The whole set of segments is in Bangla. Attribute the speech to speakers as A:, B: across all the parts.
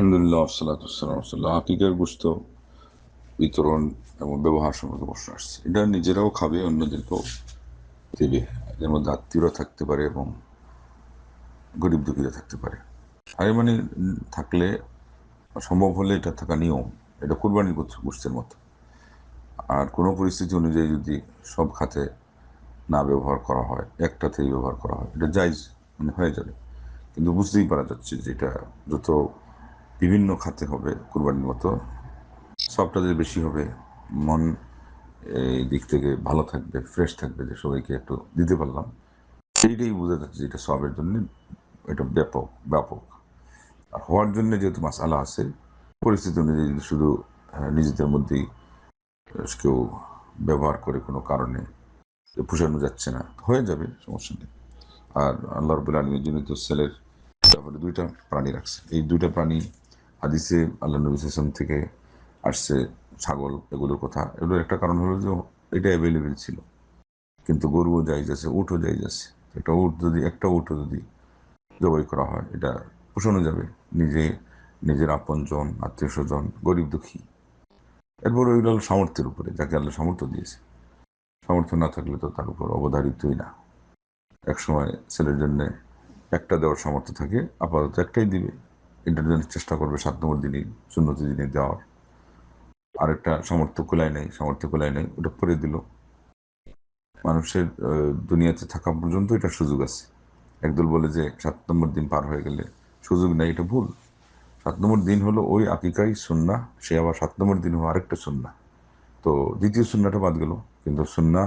A: আলহামদুলিল্লাহ, আসসালাতু ওয়াসসালামু আলা রাসূলিল্লাহ। আকিকার গোশত বিতরণ এবং ব্যবহার সম্পর্কে প্রশ্ন আসছে। এটা নিজেরাও খাবে, অন্যদেরকেও দেবে। এর মধ্যে আত্মীয়রা থাকতে পারে এবং গরিব দুঃখীরা থাকতে পারে। আর মানে থাকলে সম্ভব হলে এটা থাকা নিয়ম। এটা কুরবানির গোশতের মতো। আর কোনো পরিস্থিতি অনুযায়ী যদি সব খাতে না ব্যবহার করা হয়, একটাতেই ব্যবহার করা হয়, এটা জায়েজ হয়ে যাবে। কিন্তু বুঝতেই পারা যাচ্ছে যে এটা যত বিভিন্ন খাতে হবে কুরবানির মতো, সবটা যে বেশি হবে, মন এই দিক থেকে ভালো থাকবে, ফ্রেশ থাকবে, যে সবাইকে একটু দিতে পারলাম, সেইটাই বোঝা যাচ্ছে যে এটা সবের জন্য এটা ব্যাপক ব্যাপক। আর হওয়ার জন্য যেহেতু মাসালা আছে, পরিস্থিতি অনুযায়ী যদি শুধু নিজেদের মধ্যেই কেউ ব্যবহার করে কোনো কারণে পোষানো যাচ্ছে না, হয়ে যাবে, সমস্যা নেই। আর আল্লাহ রাব্বুল আলামিন জন্য তো ছেলের ব্যাপারে দুইটা প্রাণী রাখছে। এই দুইটা প্রাণী হাদিসে আল্লাহ নবী সাল্লাল্লাহু আলাইহি ওয়াসাল্লাম থেকে আসছে। ছাগল, এগুলোর কথা, এগুলোর একটা কারণ হলো যে এটা অ্যাভেলেবেল ছিল, কিন্তু গরুও জায়েজ আছে, উটও জায়েজ আছে। একটা উটও যদি জবাই করা হয়, এটা পোষানো যাবে। নিজের আপনজন, আত্মীয় স্বজন, গরিব দুঃখী। এরপর ওইগুলো হলো সামর্থ্যের উপরে, যাকে আল্লাহ সামর্থ্য দিয়েছে। সামর্থ্য না থাকলে তো তার উপর অবধারিতই না। একসময় ছেলের জন্য একটা দেওয়ার সামর্থ্য থাকে, আপাতত একটাই দিবে। এটার জন্য চেষ্টা করবে 7 নম্বর দিনই, সুন্নতি দিনে দেওয়ার। আরেকটা সামর্থ্য কোলায় নেই, ওটা পরে দিল। মানুষের দুনিয়াতে থাকা পর্যন্ত এটা সুযোগ আছে। একদল বলে যে 7 নম্বর দিন পার হয়ে গেলে সুযোগ নেই, এটা ভুল। 7 নম্বর দিন হলো ওই আকিকাই সুন্নাহ, সে আবার 7 নম্বর দিন হলো আরেকটা সুন্নাহ। তো দ্বিতীয় সুন্নাটা বাদ গেল, কিন্তু সুন্নাহ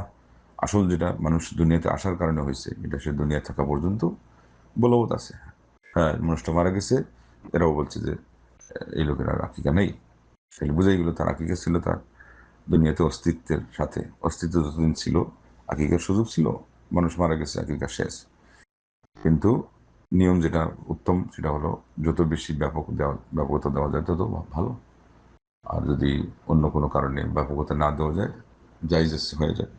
A: আসল যেটা মানুষ দুনিয়াতে আসার কারণে হয়েছে, এটা সে দুনিয়ায় থাকা পর্যন্ত বলবৎ আছে। হ্যাঁ, মানুষটা মারা গেছে, এরাও বলছে যে এই লোকের আর আকিকা নেই। তাহলে বুঝাই গেল তার আকিকা ছিল, তার দুনিয়াতে অস্তিত্বের সাথে, অস্তিত্ব যতদিন ছিল আকিকার সুযোগ ছিল। মানুষ মারা গেছে, আকিকা শেষ। কিন্তু নিয়ম যেটা উত্তম সেটা হলো যত বেশি ব্যাপকতা দেওয়া যায় তত ভালো। আর যদি অন্য কোনো কারণে ব্যাপকতা না দেওয়া যায়, জায়েজ হয়ে যায়।